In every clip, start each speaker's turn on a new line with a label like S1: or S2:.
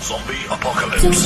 S1: Zombie apocalypse.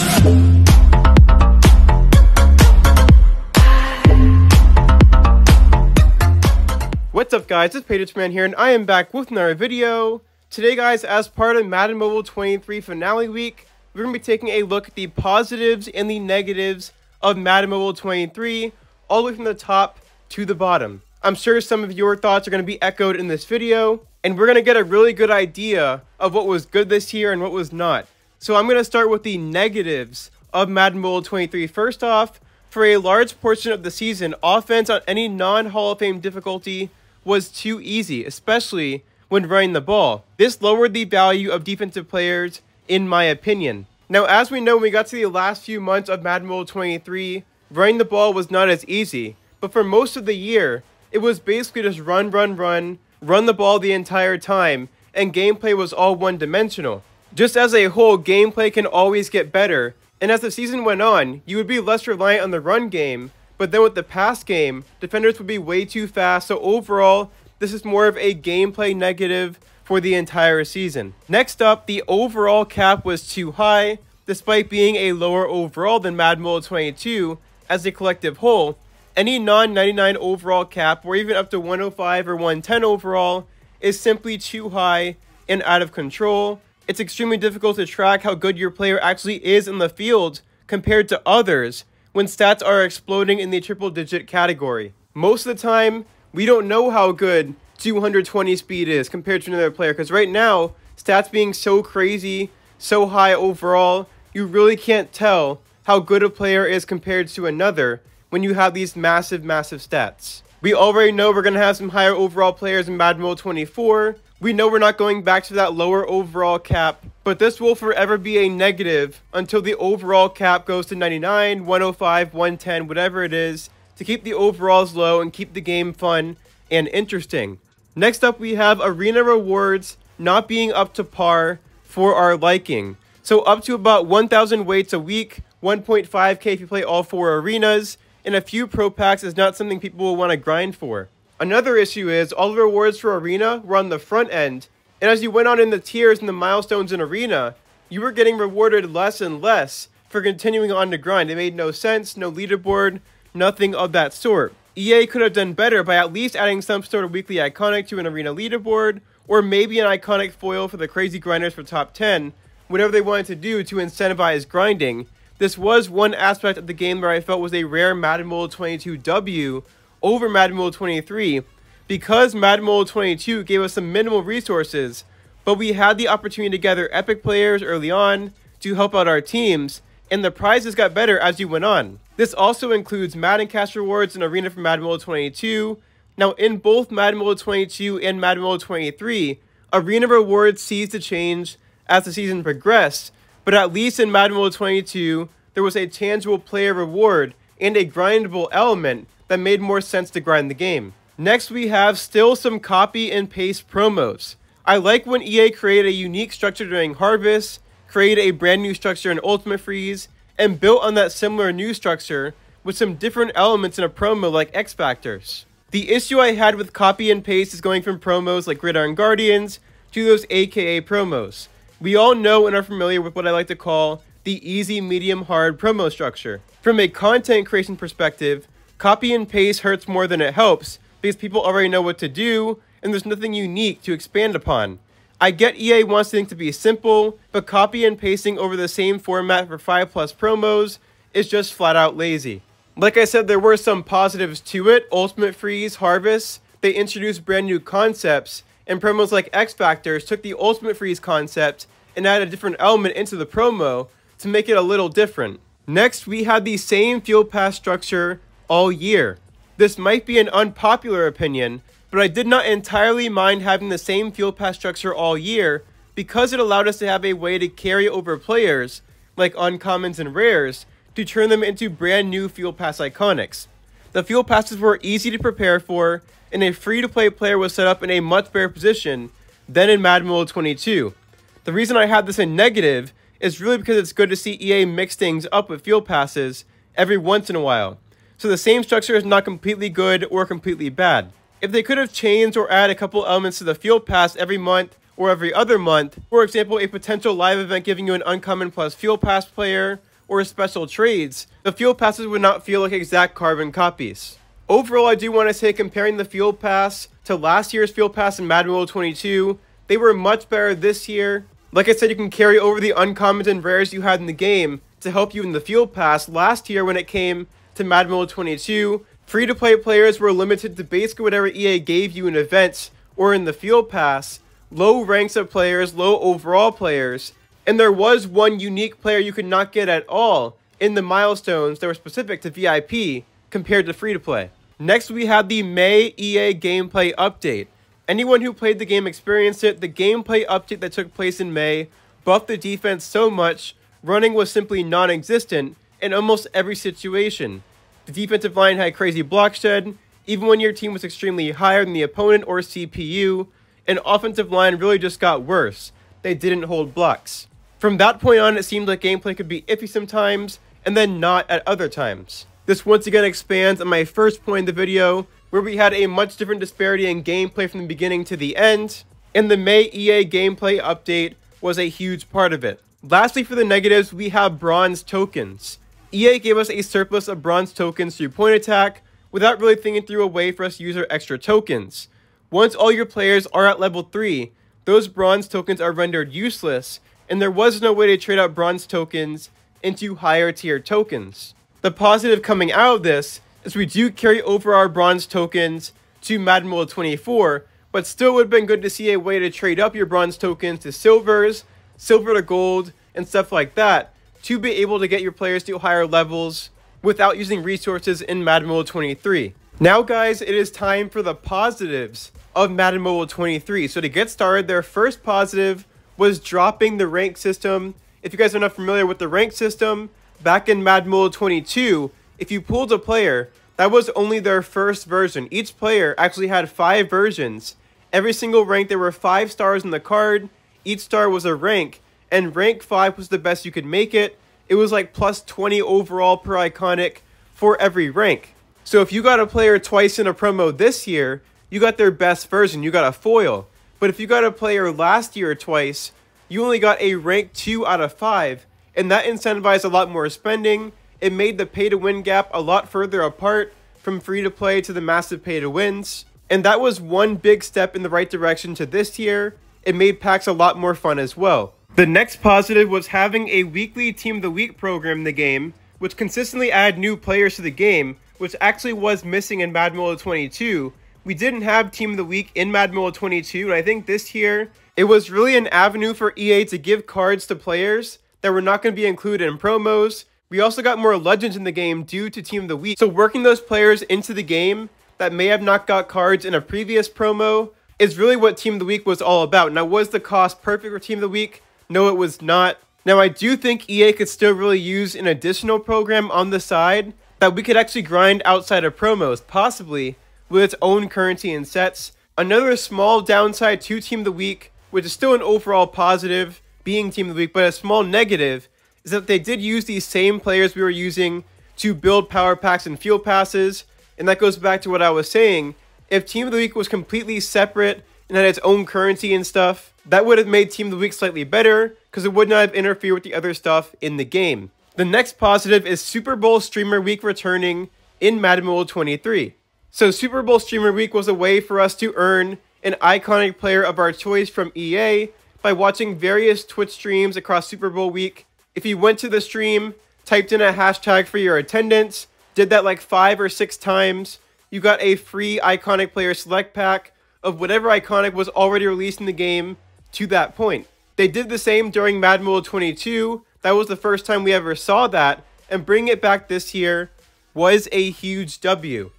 S2: What's up guys, it's PatriotsMan here and I am back with another video. Today guys, as part of Madden Mobile 23 finale week, we're going to be taking a look at the positives and the negatives of Madden Mobile 23, all the way from the top to the bottom. I'm sure some of your thoughts are going to be echoed in this video, and we're going to get a really good idea of what was good this year and what was not. So I'm going to start with the negatives of Madden Mobile 23. First off, for a large portion of the season, offense on any non-Hall of Fame difficulty was too easy, especially when running the ball. This lowered the value of defensive players, in my opinion. Now, as we know, when we got to the last few months of Madden Mobile 23, running the ball was not as easy. But for most of the year, it was basically just run the ball the entire time, and gameplay was all one-dimensional. Just as a whole, gameplay can always get better, and as the season went on, you would be less reliant on the run game, but then with the pass game, defenders would be way too fast, so overall, this is more of a gameplay negative for the entire season. Next up, the overall cap was too high, despite being a lower overall than Madden Mobile 22 as a collective whole. Any non-99 overall cap, or even up to 105 or 110 overall, is simply too high and out of control. It's extremely difficult to track how good your player actually is in the field compared to others when stats are exploding in the triple-digit category. Most of the time, we don't know how good 220 speed is compared to another player, because right now, stats being so crazy, so high overall, you really can't tell how good a player is compared to another when you have these massive stats. We already know we're going to have some higher overall players in Madden Mobile 24. We know we're not going back to that lower overall cap, but this will forever be a negative until the overall cap goes to 99, 105, 110, whatever it is, to keep the overalls low and keep the game fun and interesting. Next up, we have arena rewards not being up to par for our liking. So up to about 1,000 weights a week, 1.5k if you play all 4 arenas, and a few pro packs is not something people will want to grind for. Another issue is all the rewards for arena were on the front end, and as you went on in the tiers and the milestones in arena, you were getting rewarded less and less for continuing on to grind. It made no sense, no leaderboard, nothing of that sort. EA could have done better by at least adding some sort of weekly iconic to an arena leaderboard, or maybe an iconic foil for the crazy grinders for top 10, whatever they wanted to do to incentivize grinding. This was one aspect of the game where I felt was a rare Madden Mobile 22 W over Madden Mobile 23, because Madden Mobile 22 gave us some minimal resources, but we had the opportunity to gather epic players early on to help out our teams, and the prizes got better as you went on. This also includes Madden Cash rewards and Arena for Madden Mobile 22. Now, in both Madden Mobile 22 and Madden Mobile 23, Arena rewards ceased to change as the season progressed, but at least in Madden Mobile 22, there was a tangible player reward and a grindable element that made more sense to grind the game. Next, we have still some copy and paste promos. I like when EA created a unique structure during Harvest, created a brand new structure in Ultimate Freeze, and built on that similar new structure with some different elements in a promo like X Factors. The issue I had with copy and paste is going from promos like Gridiron Guardians to those AKA promos. We all know and are familiar with what I like to call the easy, medium, hard promo structure. From a content creation perspective, copy and paste hurts more than it helps because people already know what to do and there's nothing unique to expand upon. I get EA wants things to be simple, but copy and pasting over the same format for 5+ promos is just flat out lazy. Like I said, there were some positives to it. Ultimate Freeze, Harvest, they introduced brand new concepts, and promos like X Factors took the Ultimate Freeze concept and added a different element into the promo to make it a little different. Next, we had the same Field Pass structure all year. This might be an unpopular opinion, but I did not entirely mind having the same Field Pass structure all year because it allowed us to have a way to carry over players, like uncommons and rares, to turn them into brand new Field Pass iconics. The Field Passes were easy to prepare for, and a free-to-play player was set up in a much better position than in Madden Mobile 22. The reason I had this in negative is really because it's good to see EA mix things up with Field Passes every once in a while. So the same structure is not completely good or completely bad. If they could have changed or added a couple elements to the Field Pass every month or every other month. For example, a potential live event giving you an uncommon plus fuel pass player, or special trades, the fuel passes would not feel like exact carbon copies. Overall, I do want to say comparing the fuel pass to last year's fuel pass in Madden Mobile 22, they were much better this year. Like I said, you can carry over the uncommons and rares you had in the game to help you in the fuel pass. Last year when it came to Madden Mobile 22, free-to-play players were limited to basically whatever EA gave you in events or in the fuel pass, low ranks of players, low overall players, and there was one unique player you could not get at all in the milestones that were specific to VIP compared to free-to-play. Next, we have the May EA gameplay update. Anyone who played the game experienced it. The gameplay update that took place in May buffed the defense so much, running was simply non-existent in almost every situation. The defensive line had crazy block shed, even when your team was extremely higher than the opponent or CPU, and offensive line really just got worse. They didn't hold blocks. From that point on, it seemed like gameplay could be iffy sometimes, and then not at other times. This once again expands on my first point in the video, where we had a much different disparity in gameplay from the beginning to the end, and the May EA gameplay update was a huge part of it. Lastly, for the negatives, we have bronze tokens. EA gave us a surplus of bronze tokens through point attack, without really thinking through a way for us to use our extra tokens. Once all your players are at level 3, those bronze tokens are rendered useless, and there was no way to trade out bronze tokens into higher tier tokens. The positive coming out of this is we do carry over our bronze tokens to Madden Mobile 24, but still would have been good to see a way to trade up your bronze tokens to silvers, silver to gold, and stuff like that, to be able to get your players to higher levels without using resources in Madden Mobile 23. Now guys, it is time for the positives of Madden Mobile 23. So to get started, their first positive was dropping the rank system. If you guys are not familiar with the rank system, back in Madden Mobile 22, if you pulled a player, that was only their first version. Each player actually had 5 versions. Every single rank, there were 5 stars in the card. Each star was a rank, and rank 5 was the best you could make it. It was like plus 20 overall per iconic for every rank. So if you got a player twice in a promo this year, you got their best version, you got a foil. But if you got a player last year twice, you only got a rank 2 out of 5, and that incentivized a lot more spending. It made the pay-to-win gap a lot further apart from free-to-play to the massive pay-to-wins, and that was one big step in the right direction to this year. It made packs a lot more fun as well. The next positive was having a weekly Team of the Week program in the game, which consistently added new players to the game, which actually was missing in Madden Mobile 22. We didn't have Team of the Week in Madden Mobile 22, and I think this year, it was really an avenue for EA to give cards to players that were not going to be included in promos. We also got more legends in the game due to Team of the Week. So working those players into the game that may have not got cards in a previous promo is really what Team of the Week was all about. Now, was the cost perfect for Team of the Week? No, it was not. Now, I do think EA could still really use an additional program on the side that we could actually grind outside of promos, possibly with its own currency and sets. Another small downside to Team of the Week, which is still an overall positive being Team of the Week, but a small negative, is that they did use these same players we were using to build power packs and fuel passes, and that goes back to what I was saying. If Team of the Week was completely separate and had its own currency and stuff, that would have made Team of the Week slightly better, because it would not have interfered with the other stuff in the game. The next positive is Super Bowl Streamer Week returning in Madden Mobile 23. So Super Bowl Streamer Week was a way for us to earn an iconic player of our choice from EA by watching various Twitch streams across Super Bowl week. If you went to the stream, typed in a hashtag for your attendance, did that like 5 or 6 times, you got a free iconic player select pack of whatever iconic was already released in the game to that point. They did the same during Madden Mobile 22. That was the first time we ever saw that, and bringing it back this year was a huge W.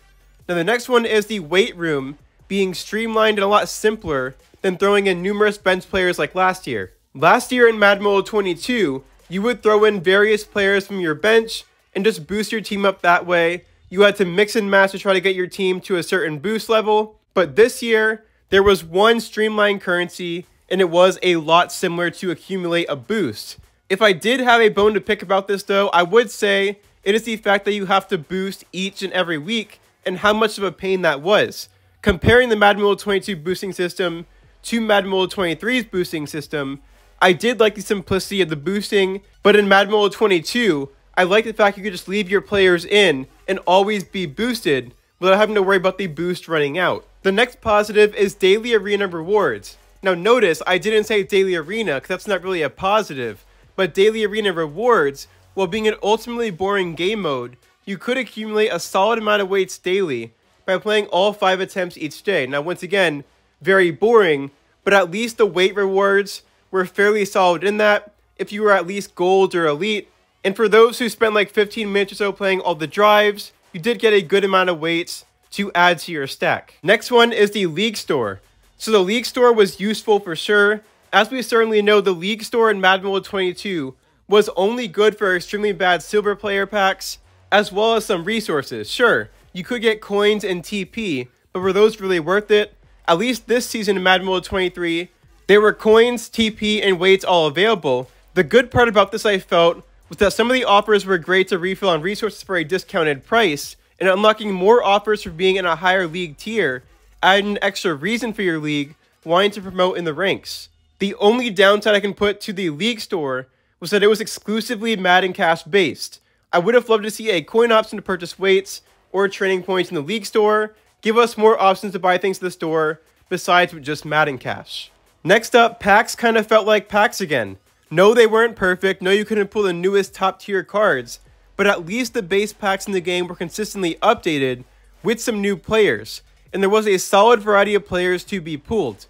S2: Now the next one is the weight room being streamlined and a lot simpler than throwing in numerous bench players like last year. Last year in Madden Mobile 22, you would throw in various players from your bench and just boost your team up that way. You had to mix and match to try to get your team to a certain boost level. But this year, there was one streamlined currency, and it was a lot similar to accumulate a boost. If I did have a bone to pick about this though, I would say it is the fact that you have to boost each and every week and how much of a pain that was. Comparing the Madden Mobile 22 boosting system to Madden Mobile 23's boosting system, I did like the simplicity of the boosting, but in Madden Mobile 22, I like the fact you could just leave your players in and always be boosted without having to worry about the boost running out. The next positive is daily arena rewards. Now notice, I didn't say daily arena because that's not really a positive, but daily arena rewards, while being an ultimately boring game mode, you could accumulate a solid amount of weights daily by playing all 5 attempts each day. Now once again, very boring, but at least the weight rewards were fairly solid in that if you were at least gold or elite. And for those who spent like 15 minutes or so playing all the drives, you did get a good amount of weights to add to your stack. Next one is the League Store. So the League Store was useful for sure. As we certainly know, the League Store in Madden Mobile 22 was only good for extremely bad silver player packs, as well as some resources. Sure, you could get coins and TP, but were those really worth it? At least this season in Madden Mobile 23, there were coins, TP, and weights all available. The good part about this, I felt, was that some of the offers were great to refill on resources for a discounted price, and unlocking more offers for being in a higher league tier added an extra reason for your league wanting to promote in the ranks. The only downside I can put to the League Store was that it was exclusively Madden Cash based. I would have loved to see a coin option to purchase weights or training points in the League Store. Give us more options to buy things in the store besides with just Madden Cash. Next up, packs kind of felt like packs again. No, they weren't perfect. No, you couldn't pull the newest top tier cards, but at least the base packs in the game were consistently updated with some new players, and there was a solid variety of players to be pulled.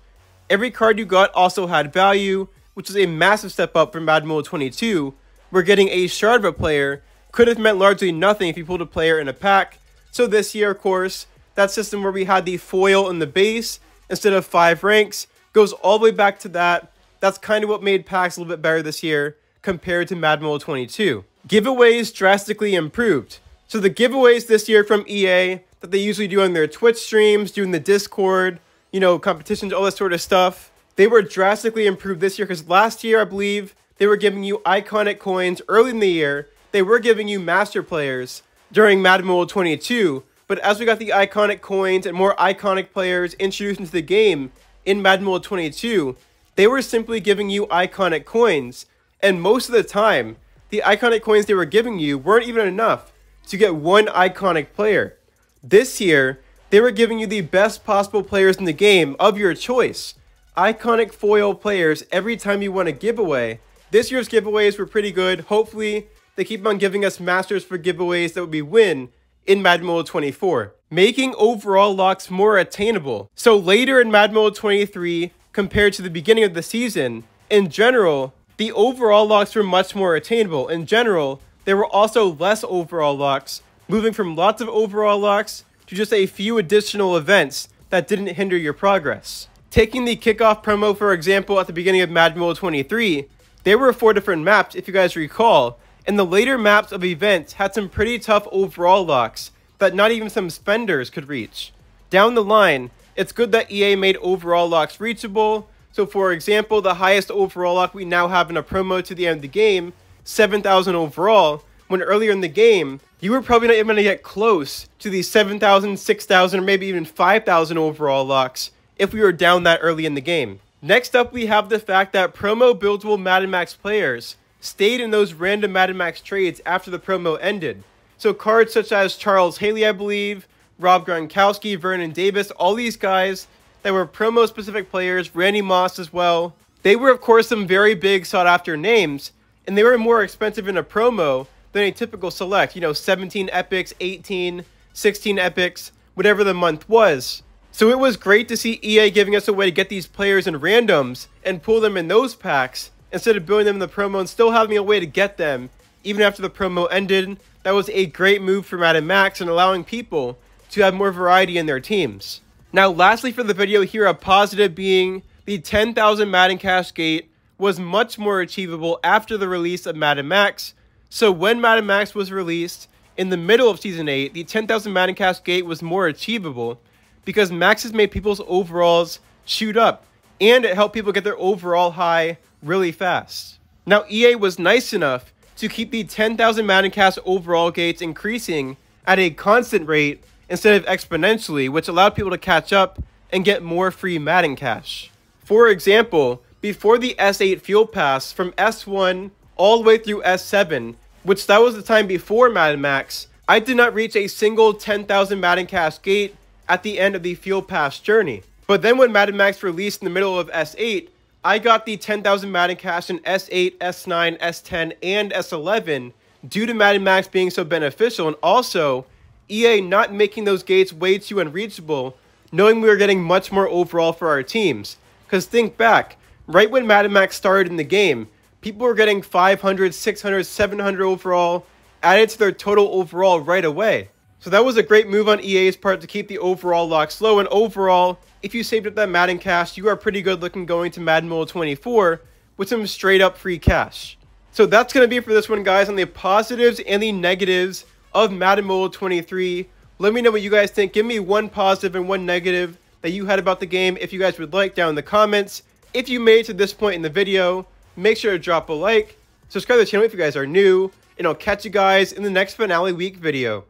S2: Every card you got also had value, which was a massive step up from Madden Mobile 22, where getting a shard of a player could have meant largely nothing if you pulled a player in a pack. So this year, of course, that system where we had the foil in the base instead of 5 ranks goes all the way back to that. That's kind of what made packs a little bit better this year compared to Madden Mobile 22. Giveaways drastically improved. So the giveaways this year from EA that they usually do on their Twitch streams, doing the Discord, competitions, all that sort of stuff, they were drastically improved this year because last year, I believe, they were giving you iconic coins early in the year. They were giving you master players during Madden Mobile 22, but as we got the iconic coins and more iconic players introduced into the game in Madden Mobile 22, they were simply giving you iconic coins, and most of the time, the iconic coins they were giving you weren't even enough to get one iconic player. This year, they were giving you the best possible players in the game of your choice. Iconic foil players every time you won a giveaway. This year's giveaways were pretty good. Hopefully, they keep on giving us masters for giveaways that would be win in Madden Mobile 24. Making overall locks more attainable. So later in Madden Mobile 23, compared to the beginning of the season, in general, the overall locks were much more attainable. In general, there were also less overall locks, moving from lots of overall locks to just a few additional events that didn't hinder your progress. Taking the kickoff promo, for example, at the beginning of Madden Mobile 23, there were 4 different maps, if you guys recall, and the later maps of events had some pretty tough overall locks that not even some spenders could reach. Down the line, it's good that EA made overall locks reachable. So for example, the highest overall lock we now have in a promo to the end of the game, 7,000 overall, when earlier in the game, you were probably not even going to get close to the 7,000, 6,000, or maybe even 5,000 overall locks if we were down that early in the game. Next up, we have the fact that promo buildable Madden Max players stayed in those random Madden Max trades after the promo ended. So cards such as Charles Haley, I believe, Rob Gronkowski, Vernon Davis, all these guys that were promo-specific players, Randy Moss as well. They were, of course, some very big sought-after names, and they were more expensive in a promo than a typical select. 17 epics, 18, 16 epics, whatever the month was. So it was great to see EA giving us a way to get these players in randoms and pull them in those packs instead of building them in the promo and still having a way to get them even after the promo ended. That was a great move for Madden Max and allowing people to have more variety in their teams. Now, lastly for the video here, a positive being the 10,000 Madden Cash gate was much more achievable after the release of Madden Max. So when Madden Max was released in the middle of Season 8, the 10,000 Madden Cash gate was more achievable because Maxes made people's overalls shoot up, and it helped people get their overall high really fast. Now, EA was nice enough to keep the 10,000 Madden Cash overall gates increasing at a constant rate instead of exponentially, which allowed people to catch up and get more free Madden Cash. For example, before the S8 Fuel Pass, from S1 all the way through S7, which that was the time before Madden Max, I did not reach a single 10,000 Madden Cash gate at the end of the Fuel Pass journey. But then when Madden Max released in the middle of S8, I got the 10,000 Madden Cash in S8, S9, S10, and S11 due to Madden Max being so beneficial, and also EA not making those gates way too unreachable, knowing we were getting much more overall for our teams. Because think back, right when Madden Max started in the game, people were getting 500, 600, 700 overall added to their total overall right away. So that was a great move on EA's part to keep the overall locks low, and overall, if you saved up that Madden cash, you are pretty good looking going to Madden Mobile 24 with some straight up free cash. So that's going to be it for this one, guys, on the positives and the negatives of Madden Mobile 23. Let me know what you guys think. Give me one positive and one negative that you had about the game if you guys would like down in the comments. If you made it to this point in the video, make sure to drop a like, subscribe to the channel if you guys are new, and I'll catch you guys in the next finale week video.